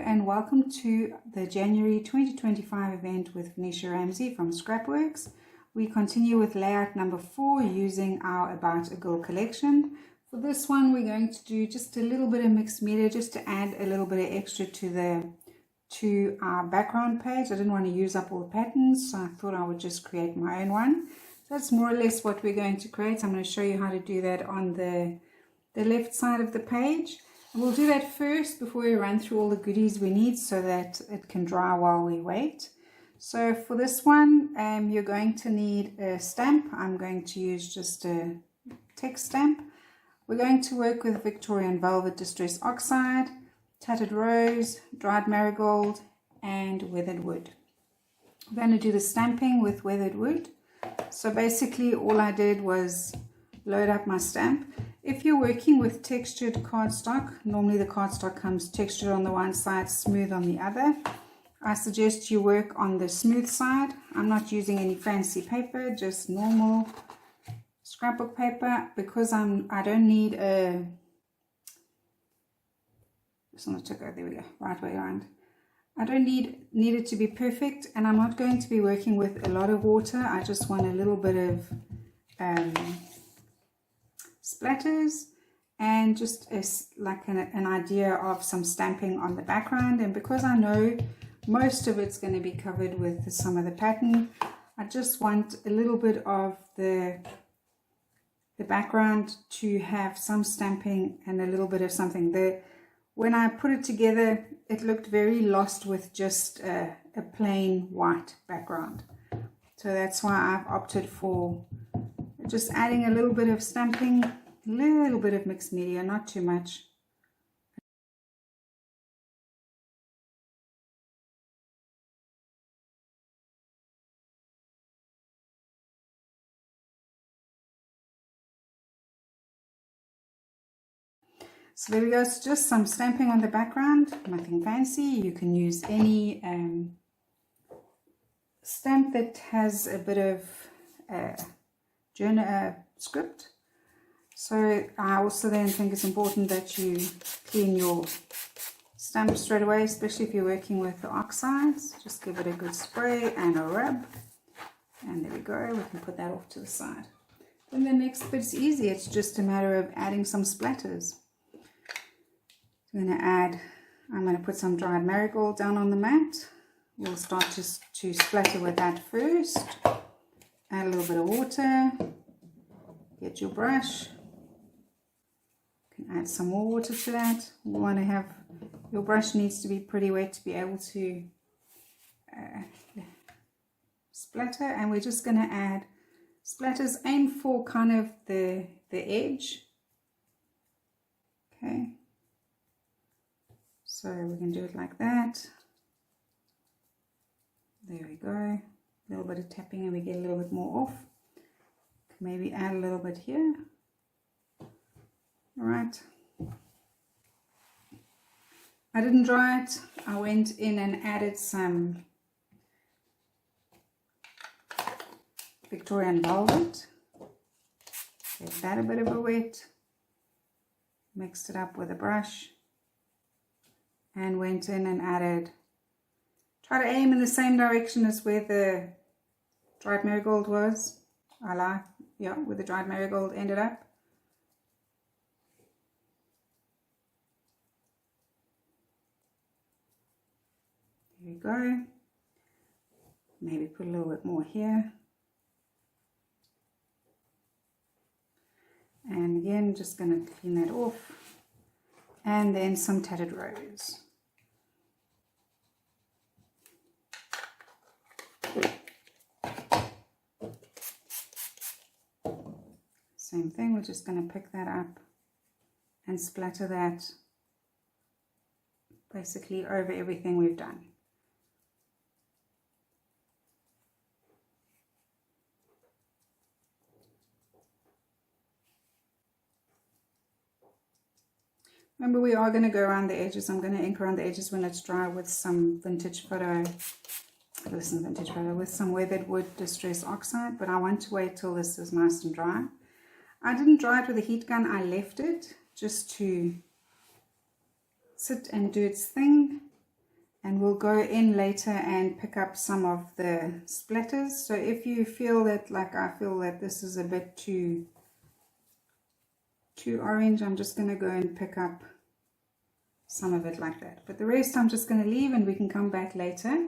and welcome to the January 2025 event with Venetia Ramsey from Scrapworx. We continue with layout number 4 using our About a Girl collection. For this one we're going to do just a little bit of mixed media just to add a little bit of extra to our background page. I didn't want to use up all the patterns, so I thought I would just create my own one. So that's more or less what we're going to create. I'm going to show you how to do that on the left side of the page. And we'll do that first before we run through all the goodies we need so that it can dry while we wait. So for this one, you're going to need a stamp. I'm going to use just a text stamp. We're going to work with Victorian Velvet Distress Oxide, Tattered Rose, Dried Marigold, and Weathered Wood. We're going to do the stamping with Weathered Wood. So basically all I did was load up my stamp. If you're working with textured cardstock, normally the cardstock comes textured on the one side, smooth on the other. I suggest you work on the smooth side. I'm not using any fancy paper, just normal scrapbook paper, because I don't need a, just on the ticker, there we go, right way around. I don't need it to be perfect, and I'm not going to be working with a lot of water. I just want a little bit of splatters and just like an idea of some stamping on the background. And because I know most of it's going to be covered with some of the pattern, I just want a little bit of the background to have some stamping and a little bit of something there. When I put it together, it looked very lost with just a plain white background. So that's why I've opted for just adding a little bit of stamping, a little bit of mixed media, not too much. So there we go, it's just some stamping on the background, nothing fancy. You can use any stamp that has a bit of journal script. So I also then think it's important that you clean your stamp straight away, especially if you're working with the oxides. Just give it a good spray and a rub. And there we go, we can put that off to the side. Then the next bit's easy, it's just a matter of adding some splatters. I'm going to put some dried marigold down on the mat. We'll start to splatter with that first. Add a little bit of water. Get your brush. You can add some more water to that. You want to have, your brush needs to be pretty wet to be able to splatter. And we're just going to add splatters. Aim for kind of the edge. Okay. So we can do it like that. There we go. A little bit of tapping and we get a little bit more off. Maybe add a little bit here. All right. I didn't dry it. I went in and added some Victorian Velvet. Gave that a bit of a wet. Mixed it up with a brush. And went in and added, try to aim in the same direction as where the dried marigold was. I like, yeah, where the dried marigold ended up. There we go. Maybe put a little bit more here. And again, just going to clean that off. And then some Tattered Rose. Same thing, we're just going to pick that up and splatter that basically over everything we've done. Remember, we are going to go around the edges. I'm going to ink around the edges when it's dry with some vintage photo, with some Weathered Wood Distress Oxide, but I want to wait till this is nice and dry. I didn't dry it with a heat gun, I left it just to sit and do its thing. and we'll go in later and pick up some of the splatters. So if you feel that, like I feel that this is a bit too orange, I'm just going to go and pick up some of it like that. But the rest I'm just going to leave, and we can come back later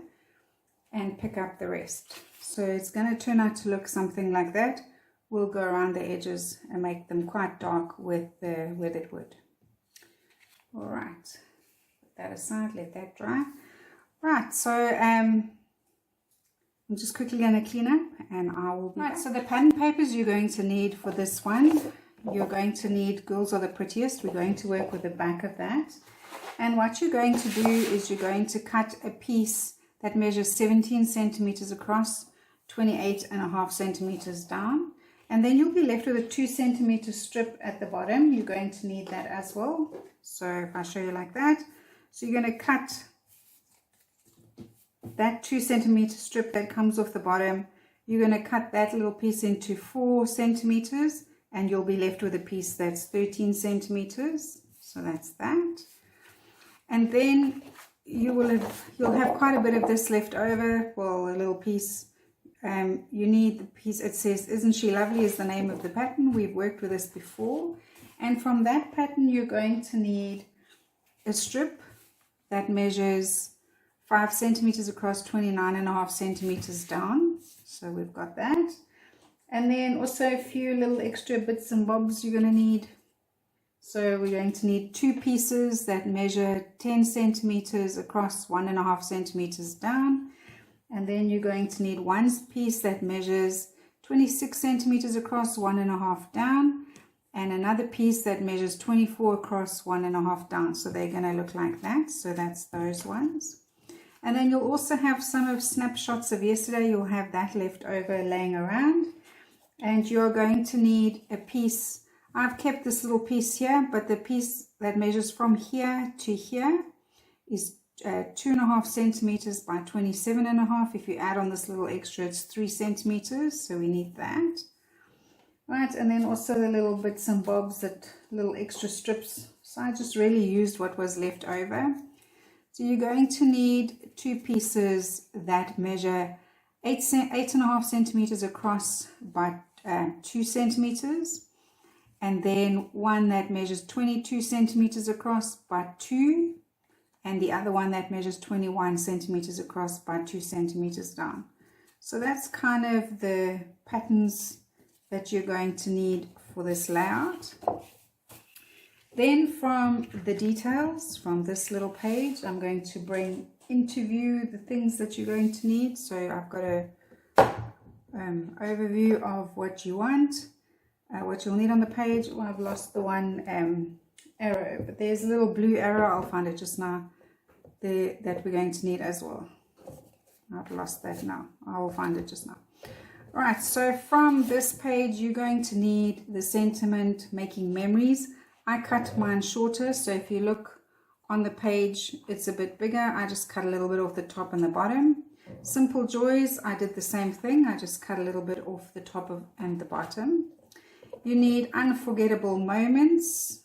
and pick up the rest. So it's going to turn out to look something like that. We'll go around the edges and make them quite dark with the weathered wood. All right, put that aside, let that dry. Right, so I'm just quickly going to clean up, and I will be back. So the pattern papers you're going to need for this one, you're going to need Girls Are the Prettiest. We're going to work with the back of that. And what you're going to do is you're going to cut a piece that measures 17 centimeters across, 28.5 centimeters down. And then you'll be left with a 2 centimeter strip at the bottom. You're going to need that as well. So if I show you like that, so you're going to cut that 2 centimeter strip that comes off the bottom. You're going to cut that little piece into 4 centimeters, and you'll be left with a piece that's 13 centimeters. So that's that. And then you'll have quite a bit of this left over. Well, a little piece. You need the piece. It says "Isn't She Lovely" is the name of the pattern. We've worked with this before. And from that pattern, you're going to need a strip that measures 5 centimeters across, 29.5 centimeters down. So we've got that. And then also a few little extra bits and bobs you're going to need. So we're going to need 2 pieces that measure 10 centimeters across, 1.5 centimeters down. And then you're going to need 1 piece that measures 26 centimeters across, 1.5 down. And another piece that measures 24 across, 1.5 down. So they're going to look like that. So that's those ones. And then you'll also have some of snapshots of yesterday. You'll have that left over laying around. And you're going to need a piece. I've kept this little piece here, but the piece that measures from here to here is 2.5 centimeters by 27.5. If you add on this little extra, it's 3 centimeters. So we need that. Right, and then also the little bits and bobs, that little extra strips. So I just really used what was left over. So you're going to need 2 pieces that measure 8.5 centimeters across by 2 centimeters, and then one that measures 22 centimeters across by 2, and the other one that measures 21 centimeters across by 2 centimeters down. So that's kind of the patterns that you're going to need for this layout. Then from the details from this little page, I'm going to bring into view the things that you're going to need. So I've got a overview of what you want, what you'll need on the page. Oh, I've lost the one arrow, but there's a little blue arrow. I'll find it just now there, that we're going to need as well. I've lost that now. I will find it just now. All right, so from this page, you're going to need the sentiment Making Memories. I cut mine shorter, so if you look on the page, it's a bit bigger. I just cut a little bit off the top and the bottom. Simple Joys, I did the same thing. I just cut a little bit off the top and the bottom. You need Unforgettable Moments.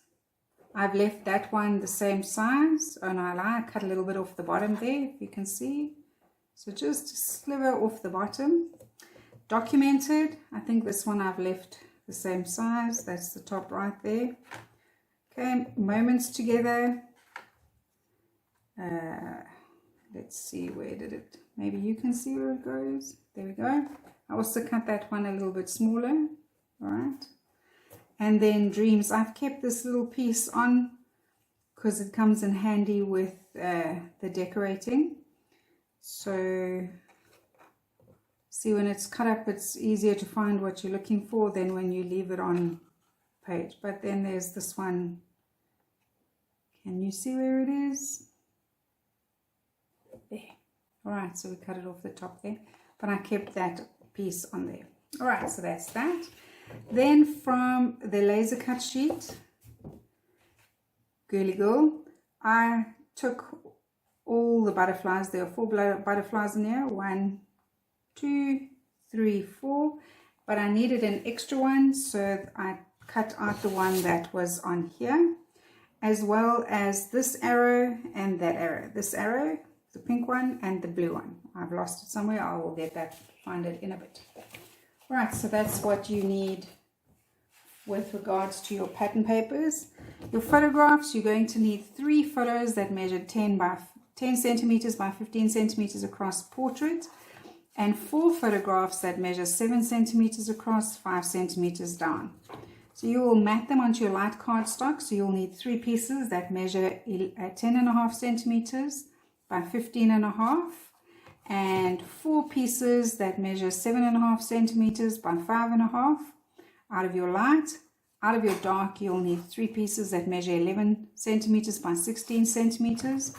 I've left that one the same size. Oh no, I cut a little bit off the bottom there, if you can see. So just a sliver off the bottom. Documented, I think this one I've left the same size. That's the top right there. Okay, Moments Together. Let's see, where did it, maybe you can see where it goes. There we go. I also cut that one a little bit smaller. All right. And then Dreams, I've kept this little piece on because it comes in handy with the decorating. So see, when it's cut up, it's easier to find what you're looking for than when you leave it on page. But then there's this one. Can you see where it is? There. All right, so we cut it off the top there, but I kept that piece on there. All right, so that's that. Then from the laser cut sheet, Girly Girl, I took all the butterflies. There are 4 butterflies in here. 1, 2, 3, 4. But I needed an extra one, so I cut out the one that was on here, as well as this arrow and that arrow. This arrow the pink one and the blue one. I've lost it somewhere. I will find it in a bit. Right, so that's what you need with regards to your pattern papers. Your photographs, you're going to need 3 photos that measure 10 centimeters by 15 centimeters across portrait, and 4 photographs that measure 7 centimeters across, 5 centimeters down. So you will mat them onto your light cardstock. So you'll need 3 pieces that measure 10.5 centimeters by 15.5, and 4 pieces that measure 7.5 centimeters by 5.5. Out of your light. Out of your dark, you'll need 3 pieces that measure 11 centimeters by 16 centimeters,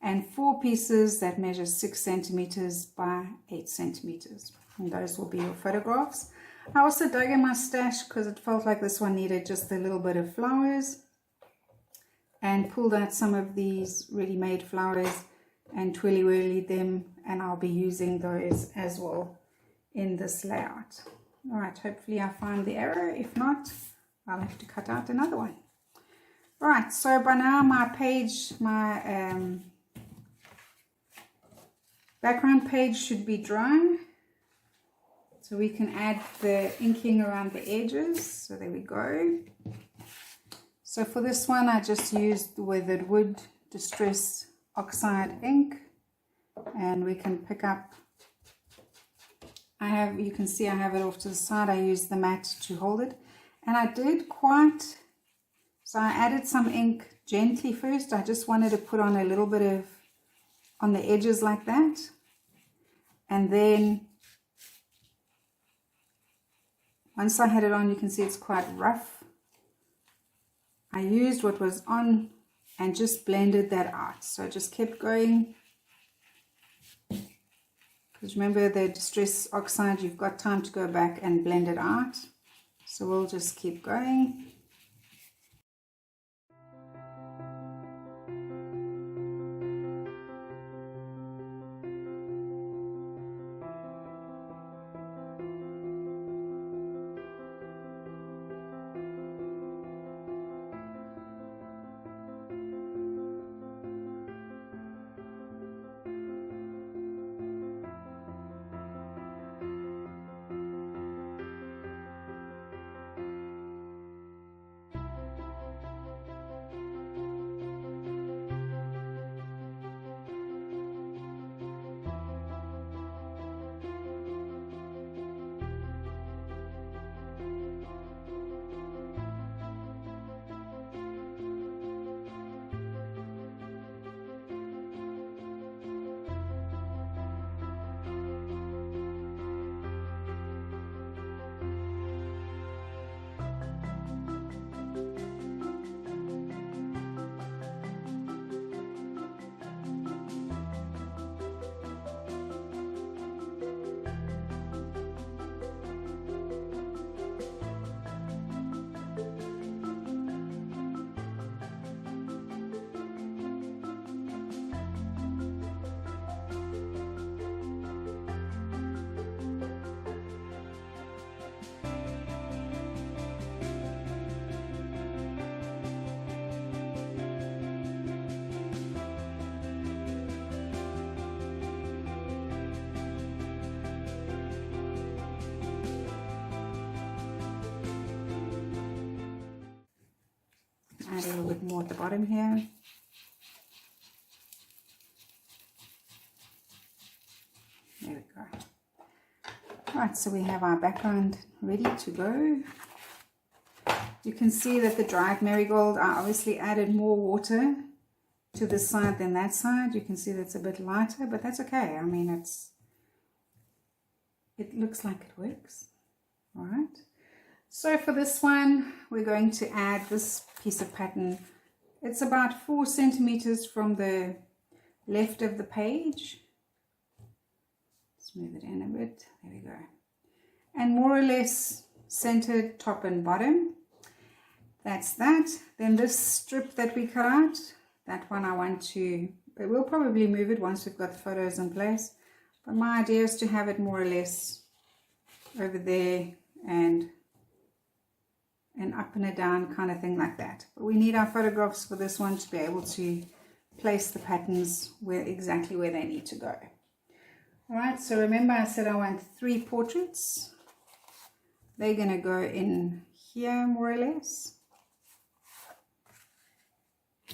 and 4 pieces that measure 6 centimeters by 8 centimeters. And those will be your photographs. I also dug in my stash because it felt like this one needed just a little bit of flowers, and pulled out some of these ready-made flowers and twirly-whirlied them, and I'll be using those as well in this layout. Alright, hopefully I find the arrow. If not, I'll have to cut out another one. Right, so by now my background page should be dry. So we can add the inking around the edges. So there we go. So for this one, I just used the Weathered Wood Distress Oxide ink. And we can pick up, you can see I have it off to the side. I used the mat to hold it. And I added some ink gently first. I just wanted to put on a little bit of, on the edges like that. And then, once I had it on, you can see it's quite rough. I used what was on and just blended that out. So I just kept going. Because remember, the Distress Oxide, you've got time to go back and blend it out. So we'll just keep going. Add a little bit more at the bottom here. There we go. Right, so we have our background ready to go. You can see that the dried marigold, I obviously added more water to this side than that side. You can see that's a bit lighter, but that's okay. I mean, it looks like it works. All right. So for this one, we're going to add this piece of pattern. It's about 4 centimeters from the left of the page. Let's move it in a bit. There we go. And more or less centered top and bottom. That's that. Then this strip that we cut out, that one I want to, but we'll probably move it once we've got the photos in place. But my idea is to have it more or less over there and up and a down kind of thing like that. But we need our photographs for this one to be able to place the patterns exactly where they need to go. All right, so remember I said I want 3 portraits. They're going to go in here more or less.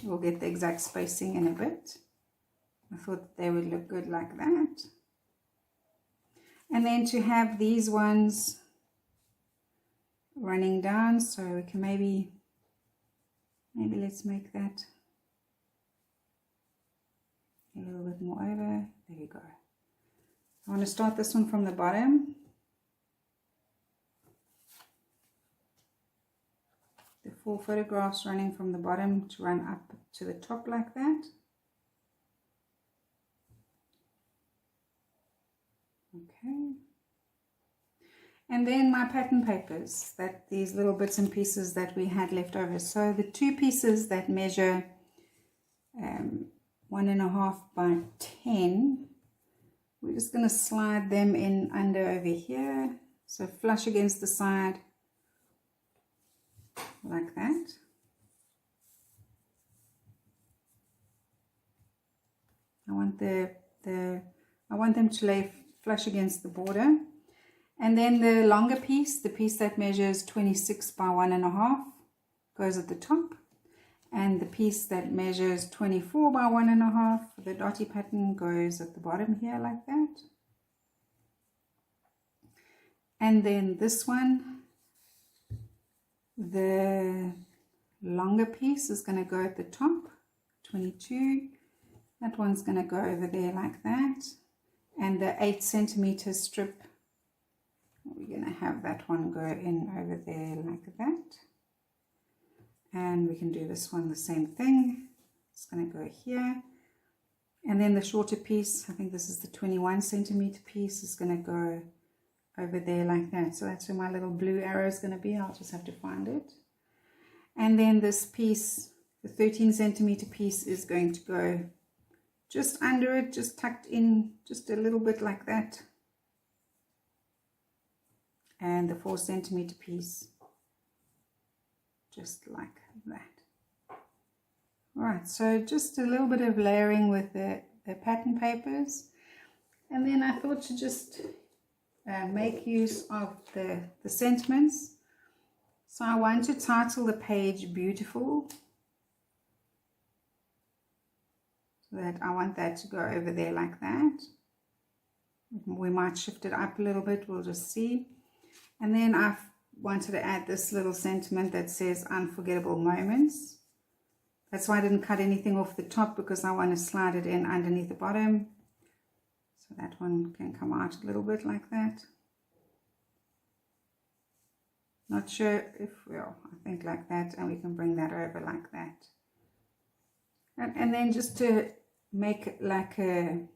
We'll get the exact spacing in a bit. I thought they would look good like that. And then to have these ones running down, so we can maybe let's make that a little bit more over. There we go. I want to start this one from the bottom. The 4 photographs running from the bottom to run up to the top like that. Okay. And then my pattern papers, these little bits and pieces that we had left over. So the 2 pieces that measure 1.5 by 10, we're just going to slide them in under over here. So flush against the side like that. I want them to lay flush against the border. And then the longer piece, the piece that measures 26 by 1.5, goes at the top. And the piece that measures 24 by 1.5, the dotty pattern, goes at the bottom here like that. And then this one, the longer piece is going to go at the top, 22. That one's going to go over there like that. And the 8 centimeter strip, we're going to have that one go in over there like that. And we can do this one the same thing. It's going to go here. And then the shorter piece, I think this is the 21 centimeter piece, is going to go over there like that. So that's where my little blue arrow is going to be. I'll just have to find it. And then this piece, the 13 centimeter piece, is going to go just under it, just tucked in just a little bit like that. And the 4 centimeter piece just like that. All right, so just a little bit of layering with the pattern papers, and then I thought to just make use of the sentiments. So I want to title the page Beautiful, so that I want that to go over there like that. We might shift it up a little bit, we'll just see. And then I've wanted to add this little sentiment that says unforgettable moments. That's why I didn't cut anything off the top, because I want to slide it in underneath the bottom. So that one can come out a little bit like that. Not sure if, well, I think like that, and we can bring that over like that. And then just to make like a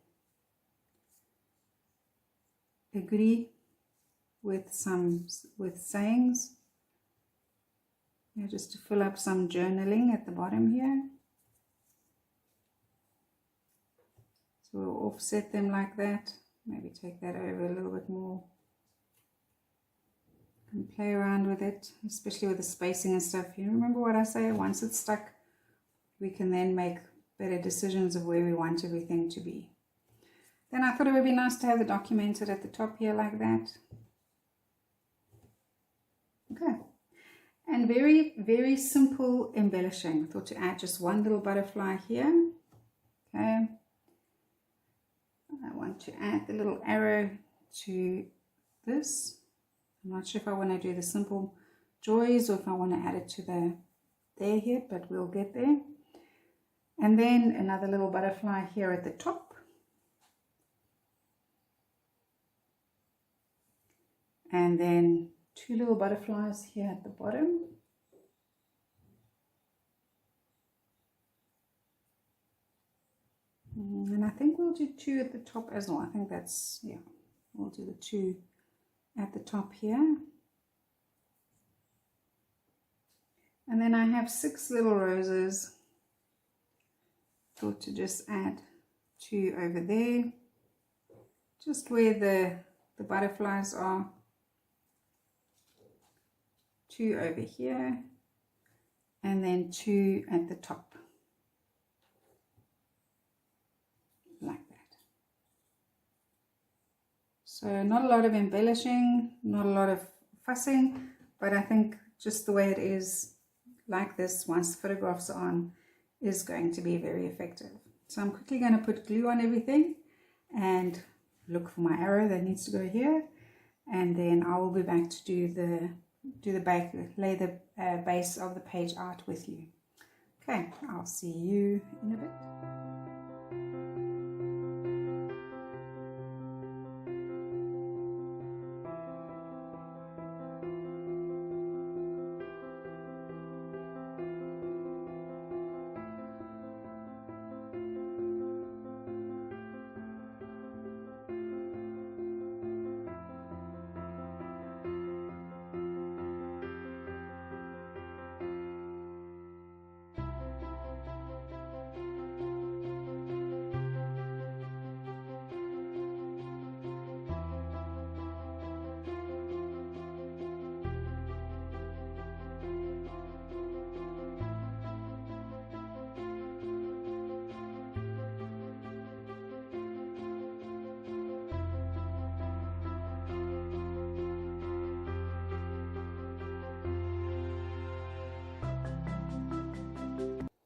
goodie with sayings, just to fill up some journaling at the bottom here. So we'll offset them like that, maybe take that over a little bit more and play around with it, especially with the spacing and stuff. You remember what I say, once it's stuck, we can then make better decisions of where we want everything to be. Then I thought it would be nice to have it documented at the top here like that. Okay, and very, very simple embellishing. I thought to add just one little butterfly here. Okay, I want to add the little arrow to this. I'm not sure if I want to do the simple joys or if I want to add it to the there here, but we'll get there. And then another little butterfly here at the top. And then 2 little butterflies here at the bottom. And I think we'll do 2 at the top as well. I think that's, yeah, we'll do the 2 at the top here. And then I have 6 little roses. Thought to just add 2 over there, just where the butterflies are. 2 over here, and then 2 at the top. So not a lot of embellishing, not a lot of fussing, but I think just the way it is like this once the photographs are on is going to be very effective. So I'm quickly going to put glue on everything and look for my arrow that needs to go here, and then I will be back to lay the base of the page out with you. Okay, I'll see you in a bit.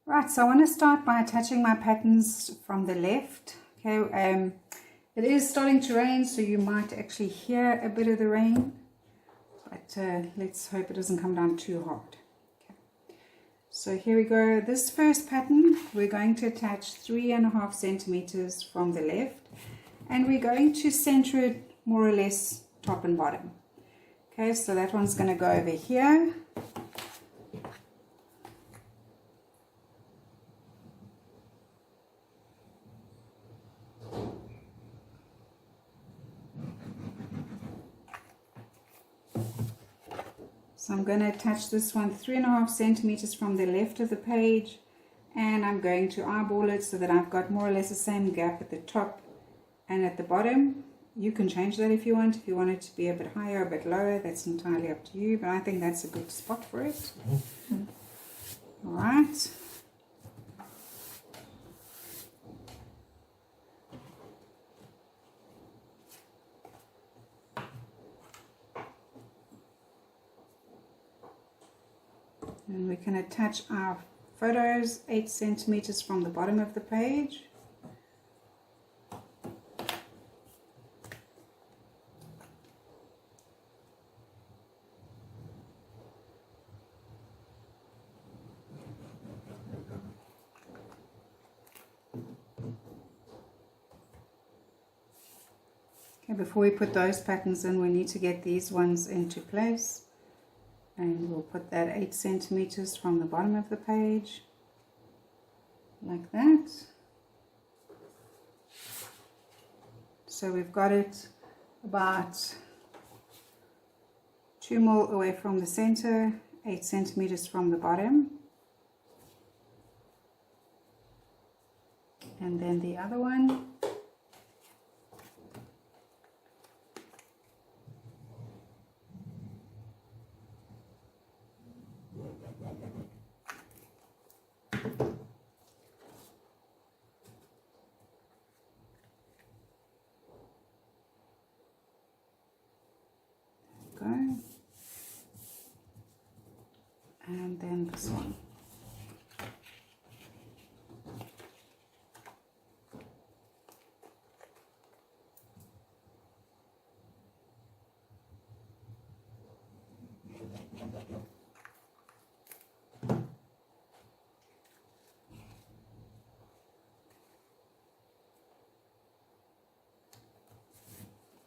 Right, so I want to start by attaching my patterns from the left. Okay, it is starting to rain, so you might actually hear a bit of the rain, but let's hope it doesn't come down too hard. Okay. So here we go. This first pattern, we're going to attach 3.5 centimeters from the left, and we're going to center it more or less top and bottom. Okay, so that one's going to go over here. So I'm going to attach this one 3.5 centimeters from the left of the page, and I'm going to eyeball it so that I've got more or less the same gap at the top and at the bottom. You can change that if you want. If you want it to be a bit higher or a bit lower, that's entirely up to you, but I think that's a good spot for it. All right. And we can attach our photos 8 centimeters from the bottom of the page. Okay, before we put those patterns in, we need to get these ones into place. And we'll put that 8 centimeters from the bottom of the page, like that. So we've got it about 2 mil away from the center, 8 centimeters from the bottom. And then the other one. And then this one.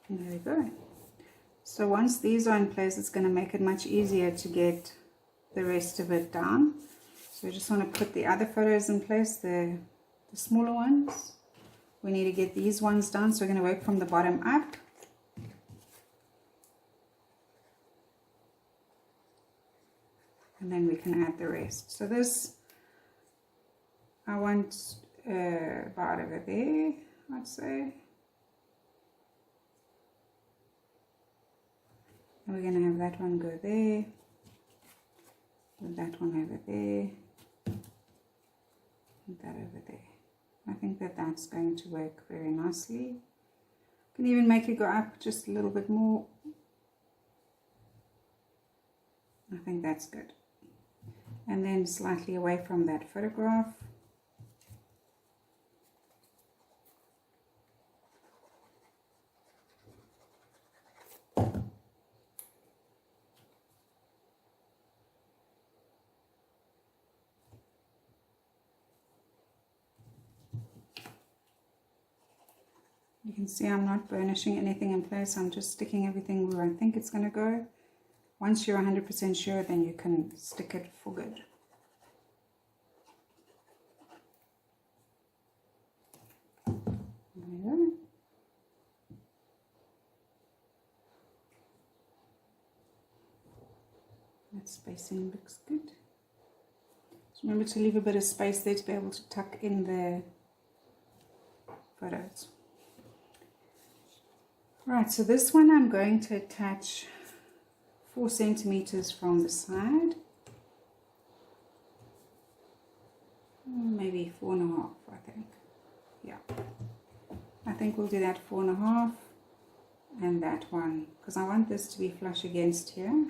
And there we go. So once these are in place, it's going to make it much easier to get the rest of it down. So we just want to put the other photos in place, the smaller ones. We need to get these ones down, so we're going to work from the bottom up. And then we can add the rest. So this, I want about over there, I'd say. And we're going to have that one go there. With that one over there, and that over there. I think that that's going to work very nicely. You can even make it go up just a little bit more. I think that's good. And then slightly away from that photograph. You can see I'm not burnishing anything in place. I'm just sticking everything where I think it's going to go. Once you're 100% sure, then you can stick it for good. There we go. That spacing looks good. Just remember to leave a bit of space there to be able to tuck in the photos. Right, so this one I'm going to attach 4 centimeters from the side, maybe 4.5, I think. Yeah, I think we'll do that 4.5, and that one, because I want this to be flush against here.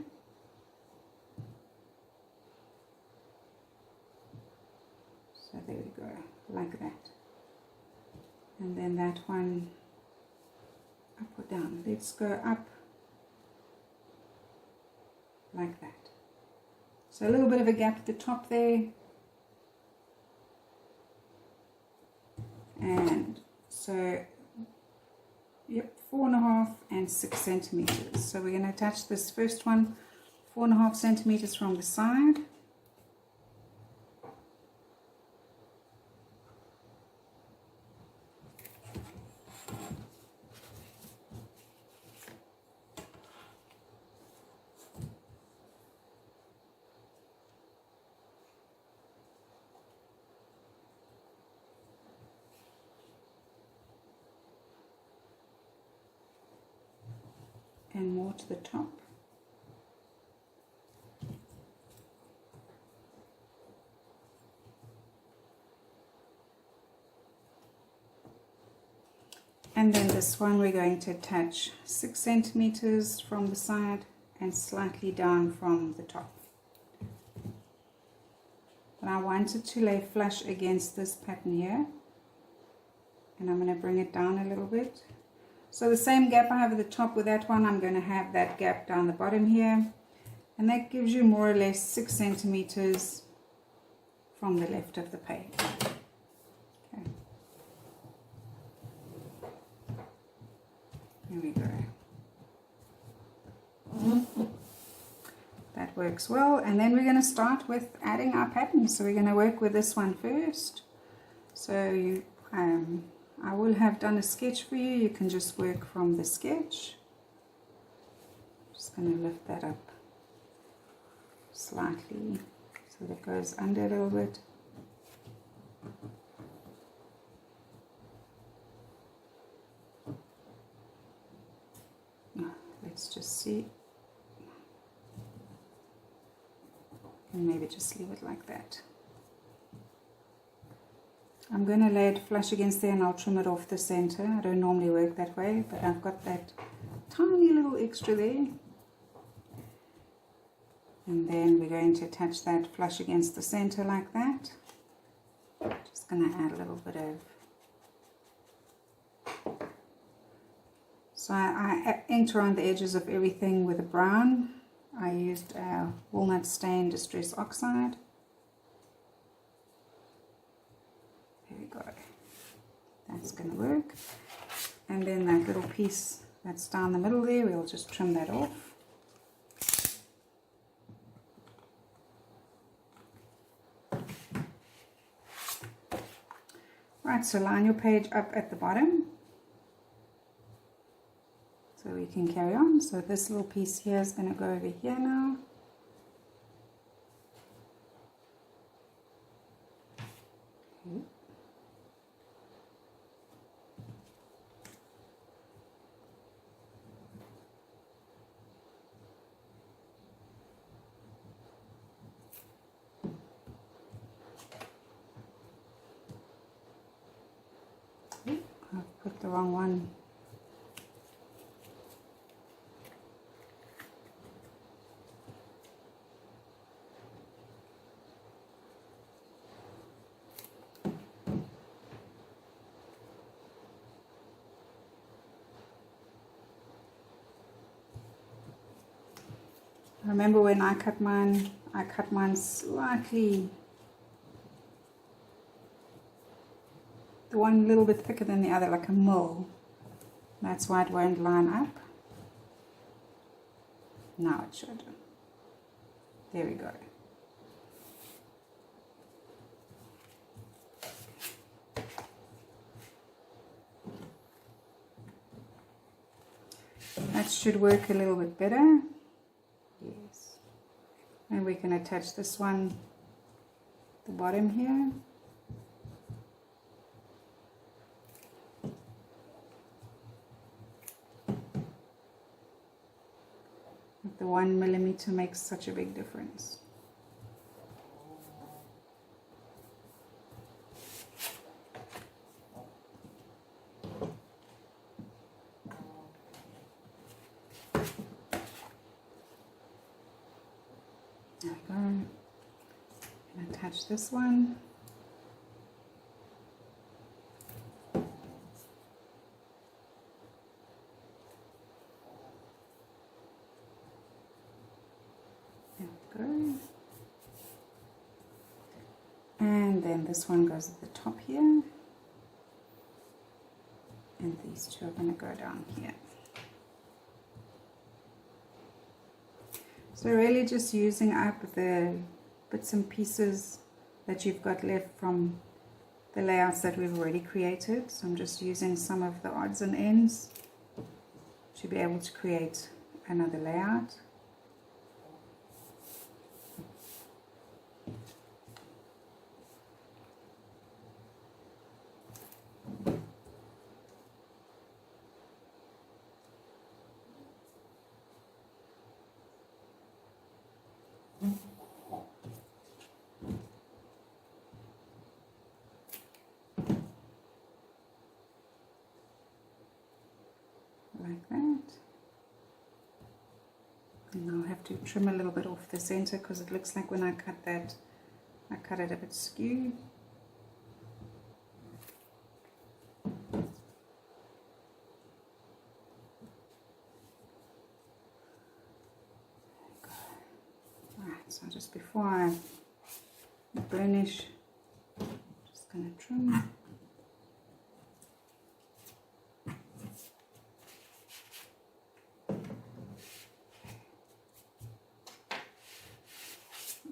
So there we go, like that. And then that one, up or down. Let's go up like that. So a little bit of a gap at the top there. And so, yep, 4.5 and 6 centimeters. So we're going to attach this first one 4.5 centimeters from the side. And more to the top. And then this one we're going to attach 6 centimeters from the side and slightly down from the top. But I want it to lay flush against this pattern here, and I'm going to bring it down a little bit. So the same gap I have at the top with that one, I'm going to have that gap down the bottom here, and that gives you more or less 6 centimeters from the left of the page. Okay. There we go. That works well, and then we're going to start with adding our patterns. So we're going to work with this one first. So you I will have done a sketch for you. You can just work from the sketch. Just going to lift that up slightly so that it goes under a little bit. Let's just see. And maybe just leave it like that. I'm going to lay it flush against there and I'll trim it off the center. I don't normally work that way, but I've got that tiny little extra there. And then we're going to attach that flush against the center like that. Just going to add a little bit of... So I inked around the edges of everything with a brown. I used walnut stain distress oxide. There we go. That's going to work. And then that little piece that's down the middle there, we'll just trim that off. Right, so line your page up at the bottom so we can carry on. So this little piece here is going to go over here now. Okay. I've put the wrong one Remember when I cut mine slightly, the one a little bit thicker than the other, like a mill. That's why it won't line up. Now it should. There we go. That should work a little bit better. Yes. And we can attach this one at the bottom here. The 1 millimeter makes such a big difference. There we go. And attach this one. And then this one goes at the top here, and these two are going to go down here. So really just using up the bits and pieces that you've got left from the layouts that we've already created. So I'm just using some of the odds and ends to be able to create another layout. Like that. And I'll have to trim a little bit off the center because it looks like when I cut that, I cut it a bit skewed. Right, so just before I burnish, just going to trim.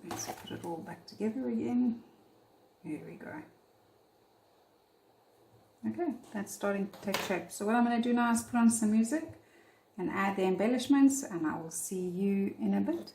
Let's put it all back together again. There we go. Okay, that's starting to take shape. So what I'm going to do now is put on some music and add the embellishments, and I will see you in a bit.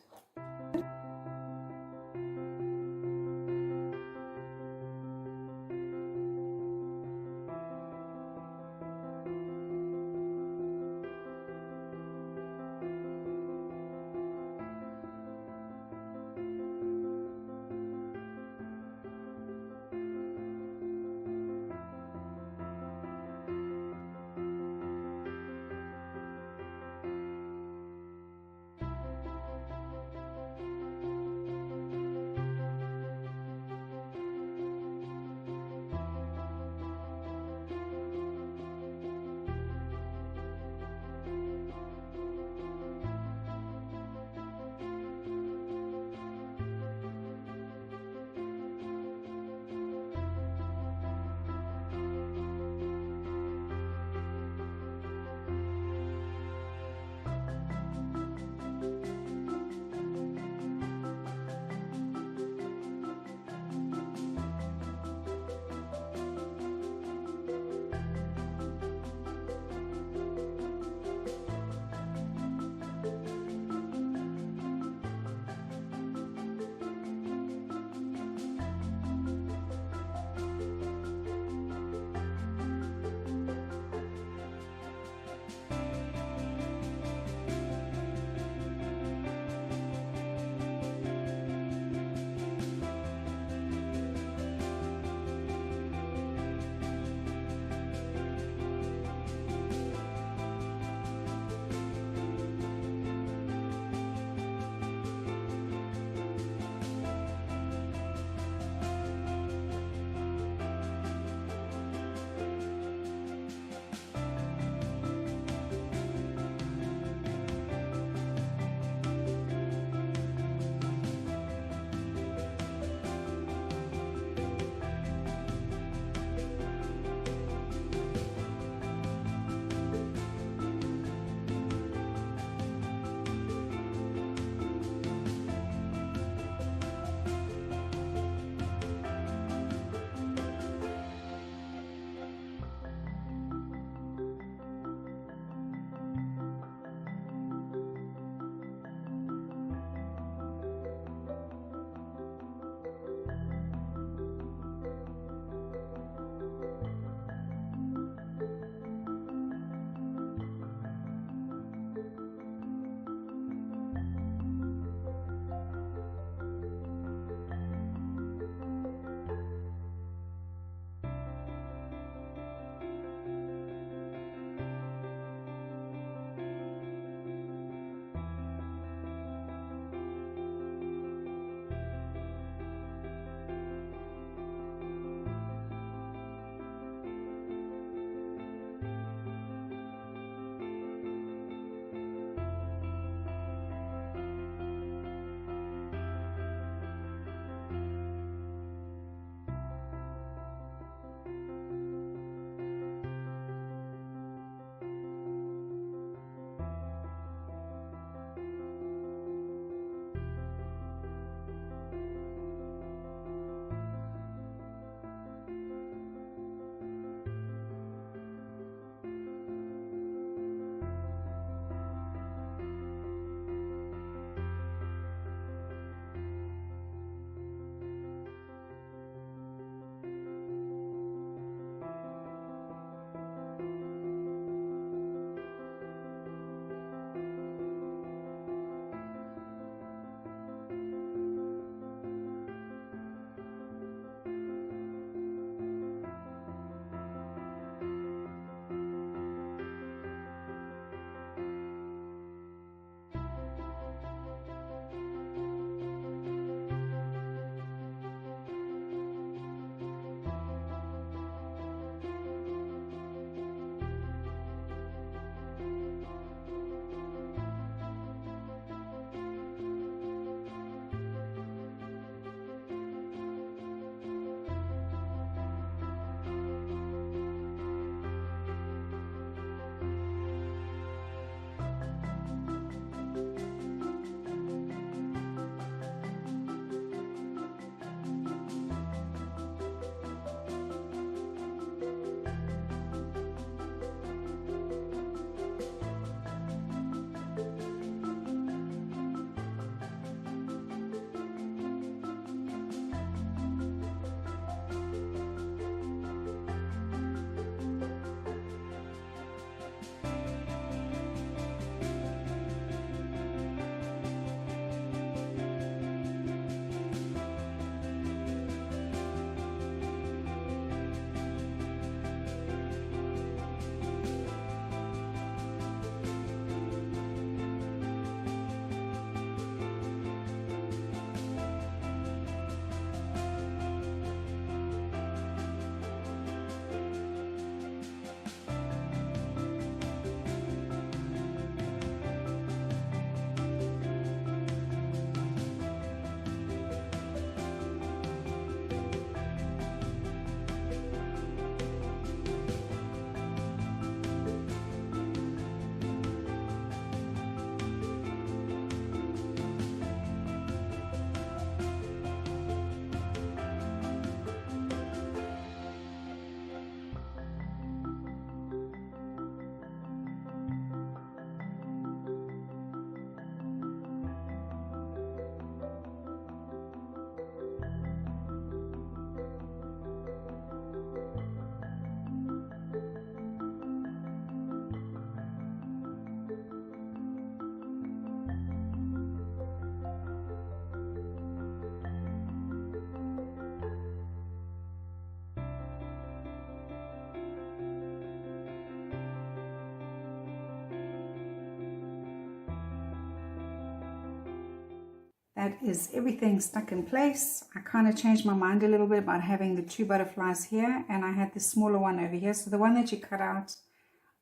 that is everything stuck in place. I kind of changed my mind a little bit about having the 2 butterflies here, and I had the smaller one over here. So the one that you cut out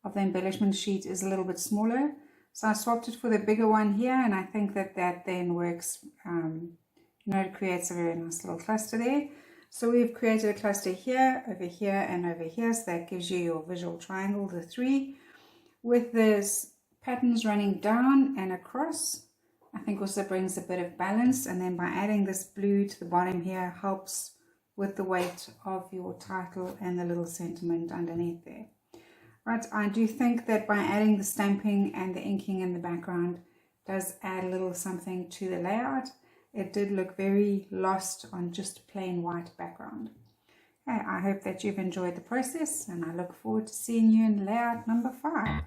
of the embellishment sheet is a little bit smaller. So I swapped it for the bigger one here, and I think that that then works. It creates a very nice little cluster there. So we've created a cluster here, and over here. So that gives you your visual triangle, the 3, with this patterns running down and across. I think also brings a bit of balance, and then by adding this blue to the bottom here helps with the weight of your title and the little sentiment underneath there. Right, I do think that by adding the stamping and the inking in the background does add a little something to the layout. It did look very lost on just a plain white background. Okay, I hope that you've enjoyed the process, and I look forward to seeing you in layout number 5.